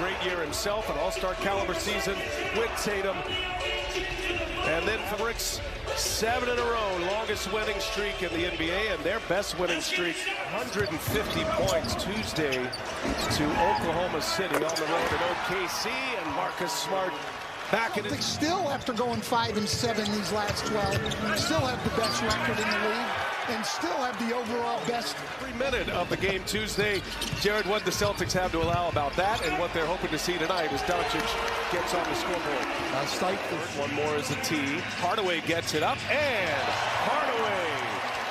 great year himself, an all-star caliber season with Tatum. And then Mavericks, 7 in a row, longest winning streak in the NBA, and their best winning streak, 150 points Tuesday to Oklahoma City on the road at OKC, and Marcus Smart back in it. Still, after going 5-7 these last 12, still have the best record in the league, and still have the overall best. Every minute of the game Tuesday. Jared, what the Celtics have to allow about that, and what they're hoping to see tonight as Doncic gets on the scoreboard. One more is a tee. Hardaway gets it up, and Hardaway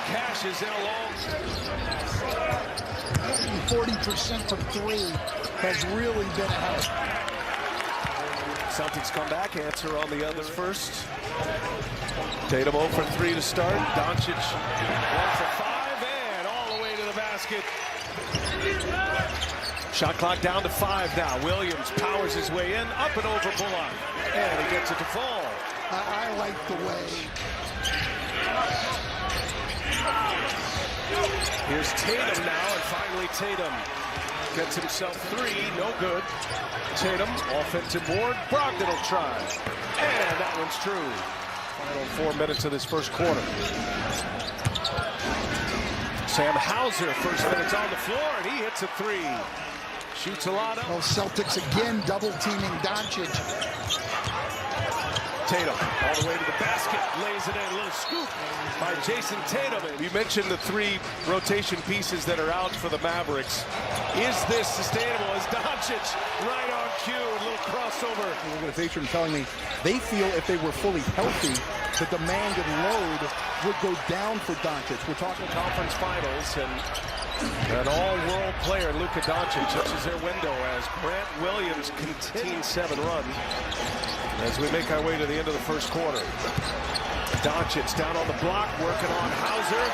cashes in a long. 40% from 3 has really been a help. Celtics come back, answer on the others first. Tatum 0 for 3 to start. Doncic 1 for 5, and all the way to the basket. Shot clock down to 5 now. Williams powers his way in, up and over Bullock, and he gets it to fall. I like the way. Here's Tatum now, and finally Tatum gets himself 3, no good. Tatum, offensive board, Brogdon will try, and that one's true. Final 4 minutes of this first quarter. Sam Hauser, first minutes on the floor, and he hits a 3. Shoots a lot of. Well, Celtics again double-teaming Doncic. Tatum all the way to the basket, lays it in, a little scoop by Jason Tatum. You mentioned the 3 rotation pieces that are out for the Mavericks. Is this sustainable? Is Doncic right on cue? A little crossover. The organization telling me they feel if they were fully healthy, the demand and load would go down for Doncic. We're talking conference finals, and an all-world player, Luka Doncic, this is their window as Grant Williams continues 7 run. As we make our way to the end of the first quarter. Doncic down on the block, working on Hauser.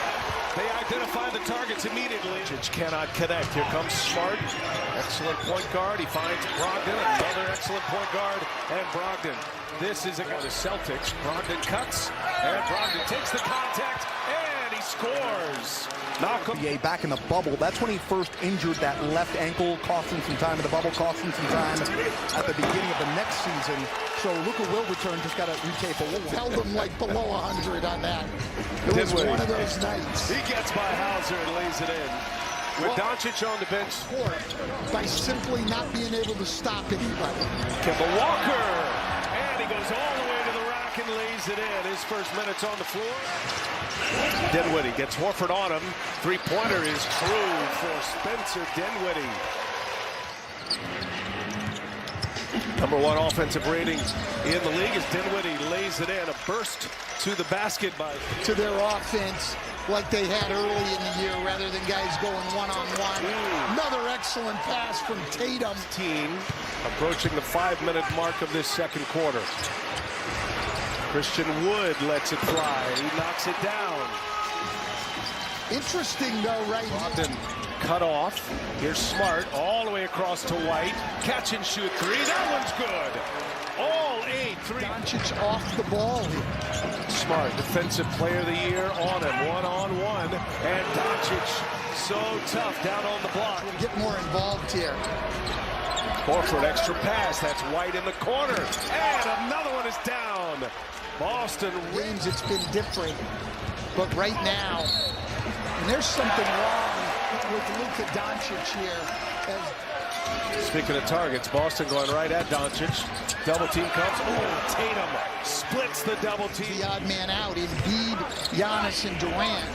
They identify the targets immediately. Doncic cannot connect. Here comes Smart. Excellent point guard. He finds Brogdon. Another excellent point guard. And Brogdon. This is against the Celtics. Brogdon cuts. And Brogdon takes the contact. And he scores. Malcolm. Back in the bubble, that's when he first injured that left ankle, cost him some time in the bubble, cost him some time at the beginning of the next season. So Luka will return, just got to retape a little. Held him like below 100 on that. It was one of those nights. He gets by Hauser and lays it in. With Doncic on the bench. By simply not being able to stop anybody. Kemba Walker. And he goes all the way to the rack and lays it in. His first minutes on the floor. Dinwiddie gets Horford on him. 3-pointer is true for Spencer Dinwiddie. #1 offensive rating in the league as Dinwiddie lays it in. A burst to the basket by. To their offense like they had early in the year rather than guys going one-on-one. Another excellent pass from Tatum. Team approaching the 5-minute mark of this second quarter. Christian Wood lets it fly. He knocks it down. Interesting, though, right Brogdon cut off. Here's Smart all the way across to White. Catch and shoot 3. That one's good. All 8. 3. Doncic off the ball here. Smart, defensive player of the year on him. One-on-one. And Doncic so tough down on the block. We'll get more involved here. Horford, extra pass. That's White in the corner. And another one is down. Boston wins. It's been different. But right now, and there's something wrong with Luka Doncic here. Speaking of targets, Boston going right at Doncic. Double team comes. Oh, Tatum splits the double team. The odd man out. Embiid, Giannis, and Durant,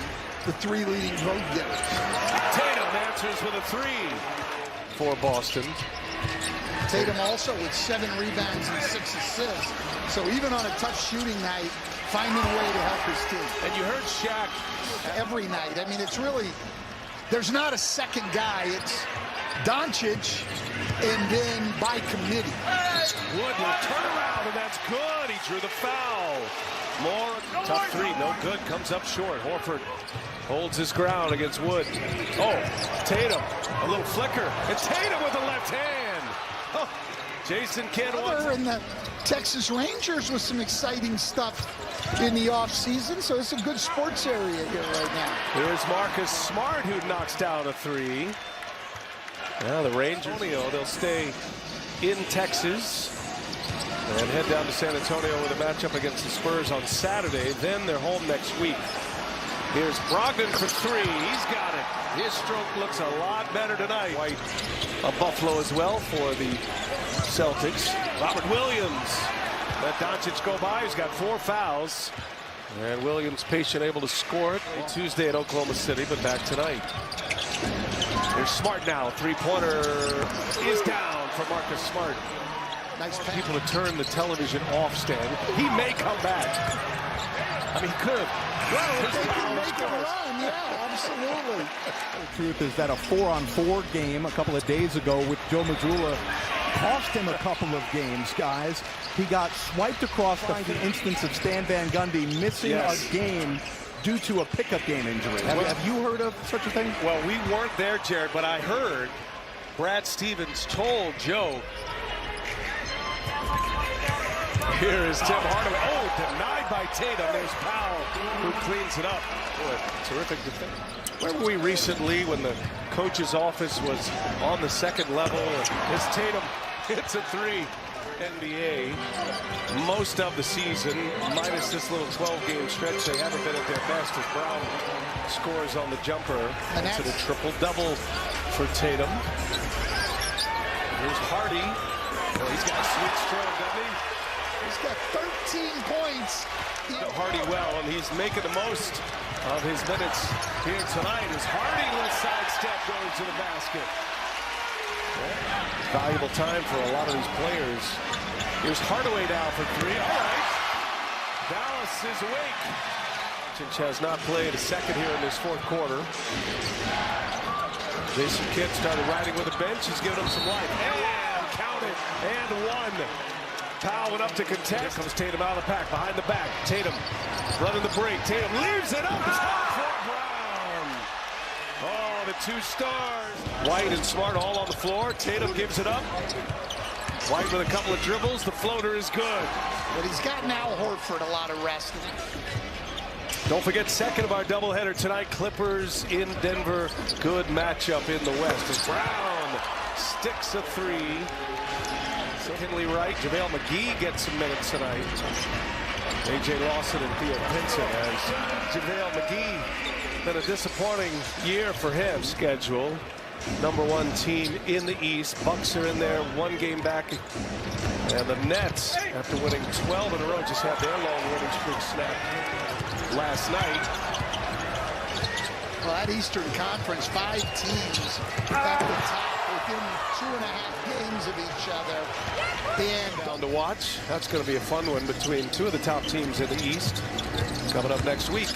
the 3 leading road getters. Tatum answers with a 3 for Boston. Tatum also with 7 rebounds and 6 assists. So even on a tough shooting night, finding a way to help his team. And you heard Shaq every night. I mean, it's really, there's not a second guy. It's Doncic, and then by committee. Wood will turn around, and that's good. He drew the foul. More tough 3, no good. Comes up short. Horford holds his ground against Wood. Oh, Tatum, a little flicker. It's Tatum with the left hand. Oh, Jason Kidd in the Texas Rangers with some exciting stuff in the offseason, so it's a good sports area here right now. Here's Marcus Smart, who knocks down a 3. Now the Rangers, they'll stay in Texas and head down to San Antonio with a matchup against the Spurs on Saturday. Then they're home next week. Here's Brogdon for three. He's got it. His stroke looks a lot better tonight. White of Buffalo as well for the Celtics. Robert Williams. Let Doncic go by. He's got 4 fouls. And Williams patient, able to score it. Tuesday at Oklahoma City, but back tonight. Here's Smart now. Three-pointer is down for Marcus Smart. Nice pass. People to turn the television off, Stan. He may come back. I mean, he could. Well, if they can make a run, yeah, absolutely. The truth is that a 4-on-4 game a couple of days ago with Joe Mazzulla cost him a couple of games, guys. He got swiped across the instance of Stan Van Gundy missing a game due to a pickup game injury. Have you heard of such a thing? Well, we weren't there, Jared, but I heard Brad Stevens told Joe. Here is Tim Hardaway. Oh, denied by Tatum. There's Powell, who cleans it up. Boy, terrific defense. Remember we recently, when the coach's office was on the second level, as Tatum hits a three. NBA, most of the season, minus this little 12-game stretch, they haven't been at their best as Brown scores on the jumper. And it's a triple-double for Tatum. Here's Hardy. Oh, he's got a sweet stroke, doesn't he? He's got 13 points. Hardy well, and he's making the most of his minutes here tonight as Hardy with sidestep goes to the basket. Valuable time for a lot of these players. Here's Hardaway down for three. All right. Dallas is awake. Doncic has not played a second here in this fourth quarter. Jason Kidd started riding with the bench. He's giving him some life. And count it. And one. Powell went up to contest. Here comes Tatum out of the pack, behind the back. Tatum running the break. Tatum leaves it up top for Brown. Oh, the two stars. White and Smart all on the floor. Tatum gives it up. White with a couple of dribbles. The floater is good. But he's got Al Horford a lot of rest. Don't forget, second of our doubleheader tonight, Clippers in Denver. Good matchup in the West as Brown sticks a three. Secondly, right, JaVale McGee gets some minutes tonight. A.J. Lawson and Theo Pinson as JaVale McGee. Been a disappointing year for him. Schedule. #1 team in the East. Bucks are in there, 1 game back. And the Nets, after winning 12 in a row, just had their long winning streak snapped last night. Well, that Eastern Conference, 5 teams at the top within 2.5 games of each other. And down to watch. That's going to be a fun one between 2 of the top teams in the East. Coming up next week.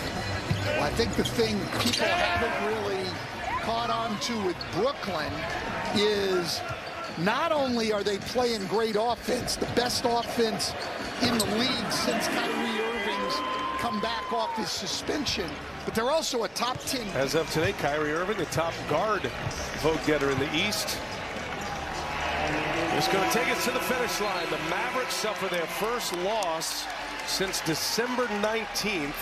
Well, I think the thing people haven't really caught on to with Brooklyn is not only are they playing great offense, the best offense in the league since Kyrie Irving's come back off his suspension, but they're also a top 10. As of today, Kyrie Irving, the top guard vote getter in the East. It's going to take us to the finish line. The Mavericks suffer their first loss since December 19th.